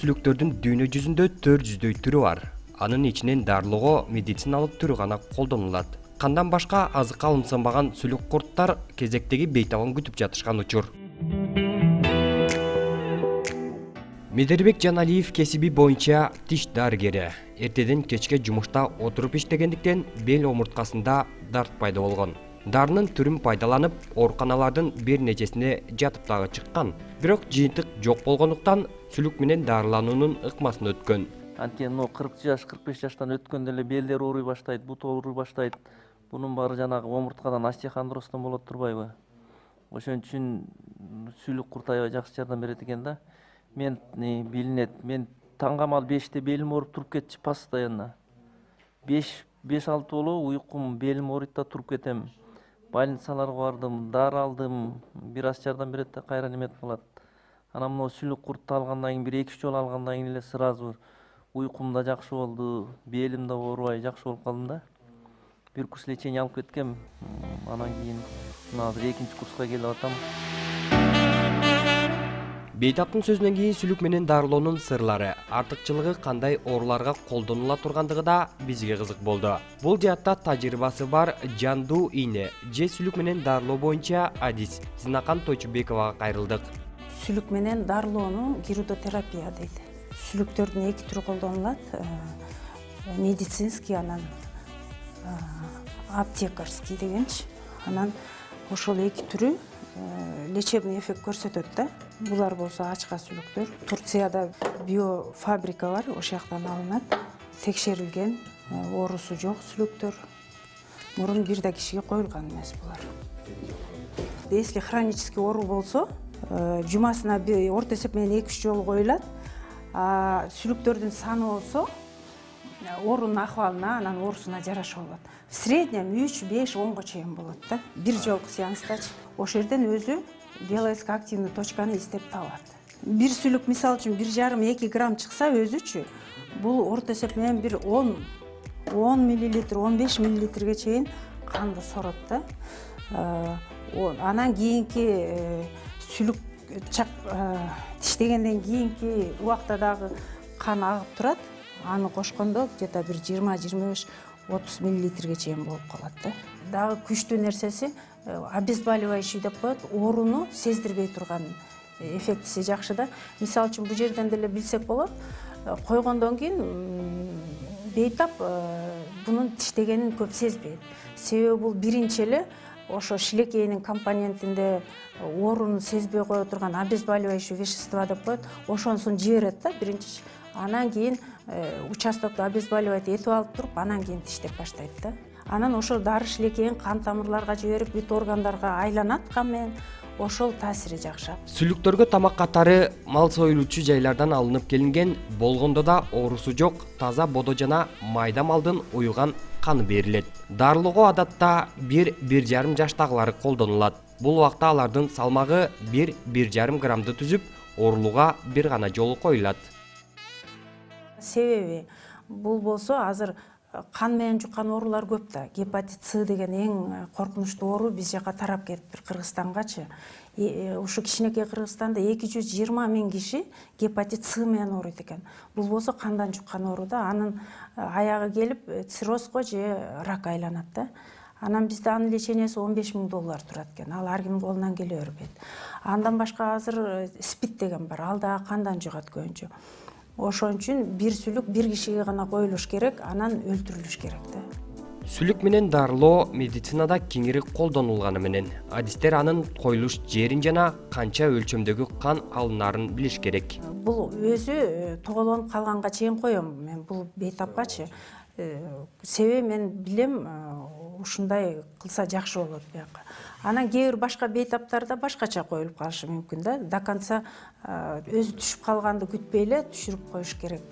сүлүктөрдүн дүйнө жүзүндө 400дөй түрү бар. Анын ичинен дарылоого медициналык түрү гана колдонулат. Кандан башка азыкка алынсанбаган сүлүк курттар кезектеги бейтабын күтүп жатышкан учур. Медербек Жаналиев кесиби боюнча тиш дарыгери. Эртеден кечке жумушта отуруп иштегендиктен бел омурткасында дарт пайда болгон. Дарынын түрүн пайдаланып, ооруканалардын бир нечесине жатып дагы чыккан. Бирок жыйынтык жок болгондуктан сүлүк менен дарылануунун ыкмасын өткөн. Анткени 40 жаш, 45 жаштан өткөндө эле белдер ооруй баштайт, бут ооруй баштайт. Бунун баары жанагы омурткадан остеохондростон болот турбайбы? Ошон үчүн сүлүк курт аябай жакшы жардам берет экен да. Мен билинет, мен таңгамал 5те белим ооруп туруп кетчү постоянно. 5-6 боло уйкум, белим ооруйт да туруп кетем. Больницаларга бардым, дары алдым, бир аз жардам берет да кайра неметип калат. Анан могу сүлүк куртты алгандан кийин, бир 2-3 жолу алгандан кийин эле сразу уйкум да жакшы болду, белим да оорубай жакшы болуп калдым да. Бир курс лечение алып кеткем, анан кийин азыр 2-нчи курска келип атам. Бейтаптын сөзүнөн кийин сүлүк менен дарылоонун сырлары, артыкчылыгы кандай ооруларга колдонула тургандыгы да бизге кызык болду. Бул жаатта тажрыйбасы бар Жандуу ийне же сүлүк менен дарылоо боюнча адис Зинакан Тойчубековага кайрылдык. Сүлүк менен дарылоону гирудотерапия дейт. Сүлүктөрдүн 2 түрү колдонулат. Медицинский, анан аптекарский дегенчи. Анан ошол 2 түрү лечебный эффект көрсөтөт да. Булар болсо ачка сүлүктөр. Турцияда биофабрика бар, ошол жактан алынат. Текшерилген, оорусу жок сүлүктөр. Мурун бир да кишиге коюлган эмес булар. Если хронический оору болсо, жумасына орто эсеп менен 2-3 жолу коюлат. Сүлүктөрдүн саны болсо, оорунун ахвалына, анан оорусуна жараша болот. В среднем 3, 5, 10 чейин болот да. Бир жолку сеанстачы. Ошол жерден өзү биологически-активный точканы издеп табат. Бир сүлүк мисалы үчүн 1,5-2 грамм чыкса өзүчү, бул орто эсеп менен бир 10 мл, 15 мл чейин канды сорот да. Анан кийинки сүлүк тиштегенден кийинки убакта дагы кан агып турат. Аны кошкондо где-то бир 20-25-30 мл чейин болуп калат да. Дагы күчтүү нерсеси обезболивающий деп коет, ооруну сездирбей турган эффектиси жакшы да. Мисалы үчүн бул жерден деле билсек болот, койгондон кийин бейтап бунун тиштегенин көп сезбейт. Себеби бул биринчи эле ошо шилекейнин компонентинде ооруну сезбей кое турган обезболивающий вещество деп коет, ошонусун жиберет да биринчи. Анан кийин участокто обезболивать этип алып туруп, анан кийин тиштеп баштайт да. Анан ошол дары шилекейин кан тамырларга жиберип, бүт органдарга айланат кан менен. Ошол таасири жакшы. Сүлүктөргө тамак катары мал союлуучу жайлардан алынып келинген, болгондо да оорусу жок, таза бодо жана майда малдын уюган каны берилет. Дарылоого адатта 1-1,5 жаштагылар колдонулат. Бул убакта алардын салмагы 1-1,5 граммды түзүп, оорулууга бир гана жолу коюлат. Себеби бул болсо азыр кан менен жуккан оорулар көп да. Гепатит С деген эң коркунучтуу оору биз жака тарап кетиптир, Кыргызстангачы. Ушу кичинекей Кыргызстанда 220 000 киши гепатит С менен ооруйт экен. Бул болсо кандан жуккан оору да. Анын аягы келип циррозго же рак айланат да. Анан бизде анын лечениясы $15 000 турат экен. Ал ар кимдин колунан келе бербейт. Андан башка азыр спид деген бар. Ал да кандан жугат көбүнчө. Ошон үчүн бир сүлүк бир кишиге гана коюлуш керек, анан өлтүрүлүш керек да. Сүлүк менен дарылоо медицинада кеңири колдонулганы менен адистер анын коюлуш жерин жана канча өлчөмдөгү кан алынарын билиш керек. Бул өзү тоголонуп калганга чейин коем мен бул бейтапкачы. Себеби мен билем ушундай кылса жакшы болот бияка. Анан кээ бир башка бейтаптарда башкача коюлуп калышы мүмкүн да. До конца өзү түшүп калганды күтпөй эле түшүрүп коюш керек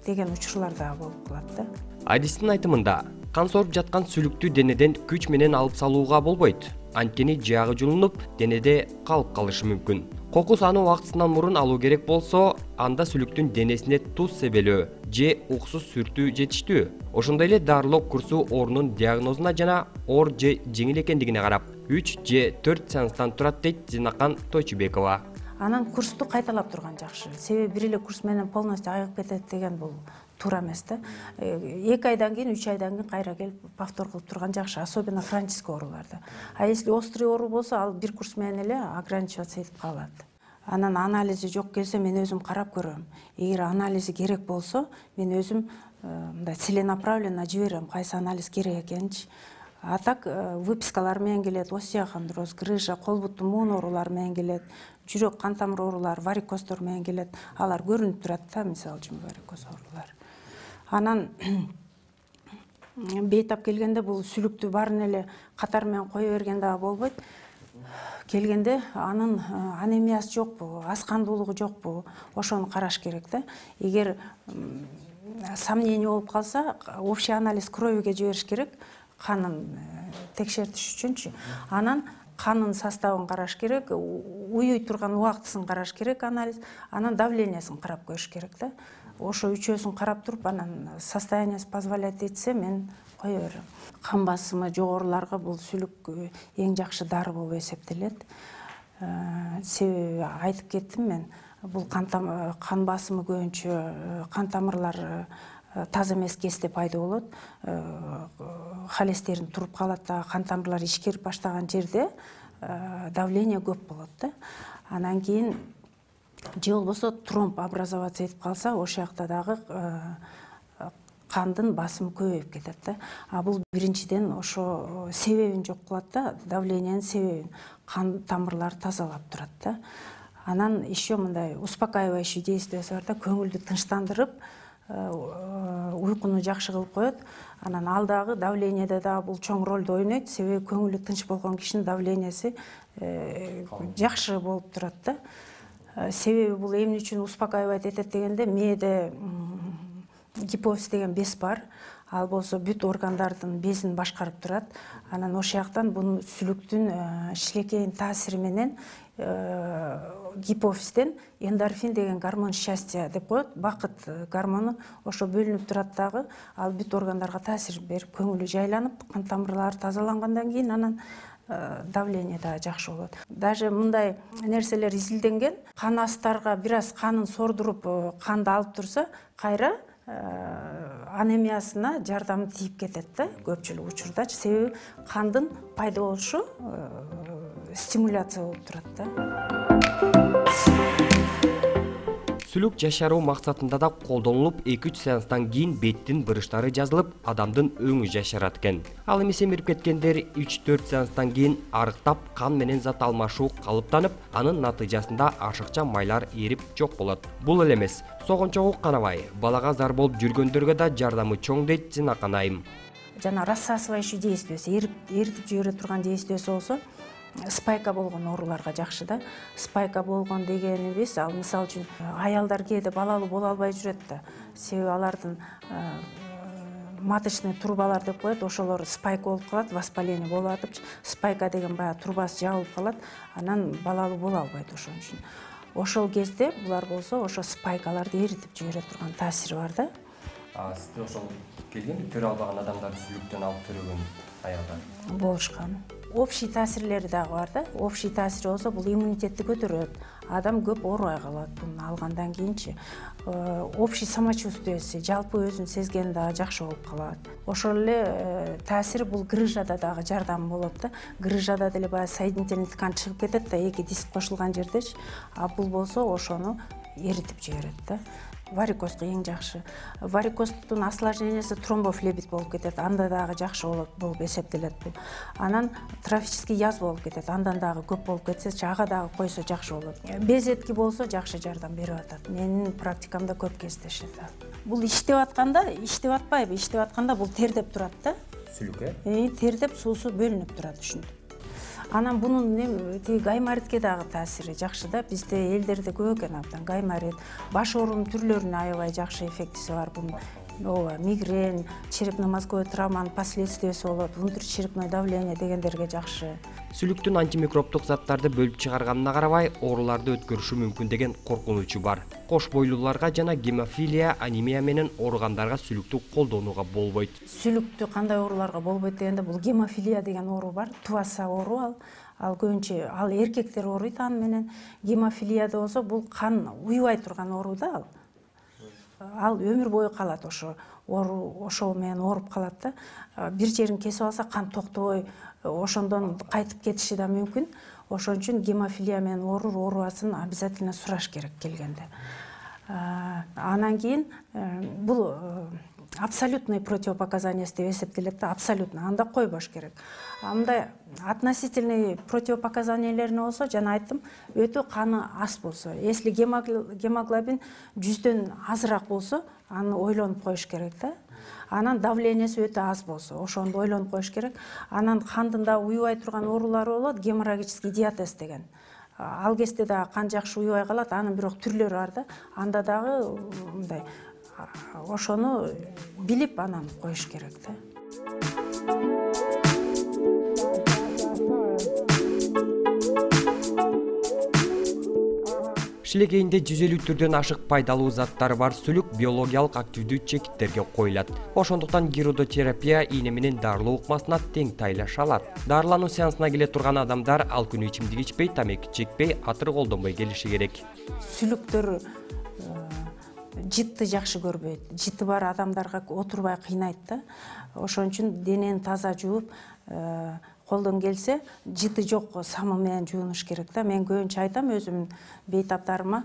деген учурлар да болуп калат да. Адистин айтымында, кан соруп жаткан сүлүктү денеден күч менен алып салууга болбойт. Анткени жагы жулунуп, денеде калып калышы мүмкүн. Кокус аны убактысынан мурун алуу керек болсо, анда сүлүктүн денесине туз себелөө же уксус сүртүү жетиштүү. Ошондой эле дарылоо курсу оорунун диагнозуна жана оор же жеңил экендигине карап 3 же 4 сеанстан турат дейт Зинакан Тойчубекова. анан курсту кайталап турган жакшы. Себеби бир эле курс менен полностью айыгып кетет деген бул туура эмес да. 2 айдан кийин, 3 айдан кийин кайра келип повтор кылып турган жакшы, особенно хронический ооруларда. А если острый оору болсо, ал бир курс менен эле ограничиваться этип калат. Анан анализи жок келсе, мен өзүм карап көрөм. Эгер анализи керек болсо, мен өзүм мындай целенаправленно жиберем, кайсы анализ керек экенчи. А так выпискалар менен келет, остеохондроз, грыжа, кол буттун муун оорулары менен келет, жүрөк кан тамыр оорулары, варикоздор менен келет. Алар көрүнүп турат да, мисалы үчүн варикоз оорулары. Анан бейтап келгенде бул сүлүктү баарын эле катар менен кое берген дагы болбойт. Келгенде анын анемиясы жокпу, аз кандуулугу жокпу, ошону караш керек да. Эгер сомнение болуп калса, общий анализ кровиге жибериш керек, канын текшертиш үчүнчү. Анан канын составын караш керек, уюй турган убактысын караш керек анализ, анан давлениясын карап көрүш керек да. Ошо үчөөсүн карап туруп, анан состояниясы позволять этсе, мен кое берем. Кан басымы жогоруларга бул сүлүк эң жакшы дары болуп эсептелет. Себеби айтып кеттим мен, бул кан басымы көбүнчө кан тамырлар таза эмес кезде пайда болот. Холестерин туруп калат да, кан тамырлар ишкерип баштаган жерде давление көп болот да. Анан кийин же болбосо тромб образоваться этип калса, ошол жакта дагы кандын басымы көбөйүп кетет да. А бул биринчиден ошо себебин жок кылат да, давлениянын себебин. Кан тамырлары тазалап турат да. Анан еще мындай успокаивающий действиясы бар да, көңүлдү тынчтандырып, уйкуну жакшы кылып коет. Анан ал дагы давлениеде дагы бул чоң ролду ойнойт. Себеби көңүлү тынч болгон кишинин давлениясы жакшы болуп турат да. Себеби бул эмне үчүн успокаивать этет дегенде, мээде гипофиз деген без бар. Ал болсо бүт органдардын безин башкарып турат. Анан ошол жактан бунун сүлүктүн шилекейин таасири менен гипофизден эндорфин деген гормон счастья деп коет, бакыт гормону ошо бөлүнүп турат дагы. Ал бүт органдарга таасир берип, көңүлү жайланып, кан тамырлары тазалангандан кийин анан давление дагы жакшы болот. Даже мындай нерселер изилденген, кан астарга бир аз канын сордуруп, канды алып турса, кайра анемиясына жардамы тийип кетет да, көпчүлүк учурдачы. Себеби кандын пайда болушу стимуляция болуп турат да. Сүлүк жашаруу максатында да колдонулуп, 2-3 сеанстан кийин беттин бырыштары жазылып, адамдын өңү жашарат экен. Ал эми семирип кеткендер 3-4 сеанстан кийин арыктап, кан менен зат алмашуу калыптанып, анын натыйжасында ашыкча майлар эрип жок болот. Бул эле эмес, согончогу канабай, балага зар болуп жүргөндөргө да жардамы чоң дейт Зинакан айым. Жана рассасывающий действиясы, эритип жибере турган действиясы болсо, спайка болгон ооруларга жакшы да. Спайка болгон дегенибиз, ал мисалы үчүн аялдар кээде балалуу боло албай жүрөт да. Себеби алардын маточный трубалар деп коет, ошолор спайка болуп калат, воспаление болуп атып, спайка деген баягы трубасы жабылып калат, анан балалуу боло албайт ошон үчүн. Ошол кезде булар болсо, ошо спайкаларды эритип жибере турган таасири бар да. Сизде ошол келген көрө албаган адамдарды сүлүктөн алып көргөн аялдар болушкан. Общий таасирлери дагы бар да. Общий таасири болсо, бул иммунитетти көтөрөт. Адам көп оорубай калат буну алгандан кийинчи. Общий самочувствиеси, жалпы өзүн сезгени дагы жакшы болуп калат. Ошол эле таасири бул грыжада дагы жардам болот да. Грыжада деле баягы соединительный ткань чыгып кетет да, эки диск кошулган жердечи. А бул болсо ошону эритип жиберет да. Варикозго эң жакшы. Варикоздун осложнениясы тромбофлебит болуп кетет, анда дагы жакшы болуп эсептелет бул. Анан трофический язва болуп кетет, андан дагы көп болуп кетсе, ага дагы койсо жакшы болот. Безетки болсо жакшы жардам берип атат. Менин практикамда көп кездешет. Бул иштеп атканда, иштеп атпайбы, иштеп атканда бул тердеп турат да. Сүлүк тердеп суусу бөлүнүп турат ушинтип. Анан бунун гайморитке дагы таасири жакшы да. Бизде элдерде көп экен абдан гайморит. Баш оорунун түрлөрүнө аябай жакшы эффектиси бар бунун. Мигрень, черепно-мозговой травманын последствиясы болот, внутричерепное давление дегендерге жакшы. Сүлүктүн антимикробдук заттарды бөлүп чыгарганына карабай, ооруларды өткөрүшү мүмкүн деген коркунучу бар. Кош бойлууларга жана гемофилия, анемия менен ооругандарга сүлүктү колдонууга болбойт. Сүлүктү кандай ооруларга болбойт дегенде, бул гемофилия деген оору бар, тубаса оору ал. ал көбүнчө ал эркектер ооруйт аны менен. Гемофилияда болсо бул кан уйбай турган оору да ал өмүр бою калат, ошо оору ошол менен ооруп калат да. Бир жерин кесип алса кан токтобой ошондон кайтып кетиши да мүмкүн. Ошон үчүн гемофилия менен оорубасын обязательно сураш керек келгенде. Анан кийин бул абсолютный противопоказаниясы деп эсептелет да, абсолютно, анда койбош керек. Мындай относительный противопоказаниялерин болсо, жана айттым, өтө каны аз болсо, если гемоглобин 100дөн азыраак болсо, аны ойлонуп коюш керек да. Анан давлениеси өтө аз болсо, ошондо ойлонуп коюш керек. Анан кандын да уйбай турган оорулары болот, геморрагический диатез деген. Ал кезде дагы кан жакшы уйбай калат, анын бирок түрлөрү бар да. Анда дагы мындай ошону билип анан коюш керек да. Шилекейинде 150 түрдөн ашык пайдалуу заттары бар сүлүк биологиялык активдүү чекиттерге коюлат. Ошондуктан гирудотерапия ийне менен дарылоо ыкмасына тең тайлаша алат. Дарылануу сеансына келе турган адамдар ал күнү ичимдик ичпей, тамеки чекпей, атыр колдонбой келиши керек. Сүлүктөр жытты жакшы көрбөйт. Жыты бар адамдарга отурбай кыйнайт да. Ошон үчүн денени таза жууп, колдон келсе, жыты жок самы менен жуунуш керек да. Мен көбүнчө айтам өзүмдүн бейтаптарыма,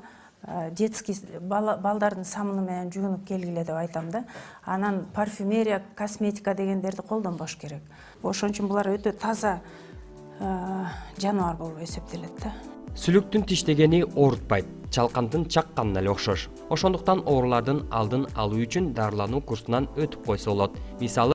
детский балдардын самыны менен жуунуп келгиле деп айтам да. Анан парфюмерия, косметика дегендерди колдонбош керек. Ошон үчүн булар өтө таза жаныбар болуп эсептелет да. Сүлүктүн тиштегени оорутпайт, чалкандын чакканына эле окшош. Ошондуктан оорулардын алдын алуу үчүн дарылануу курсунан өтүп койсо болот. Мисалы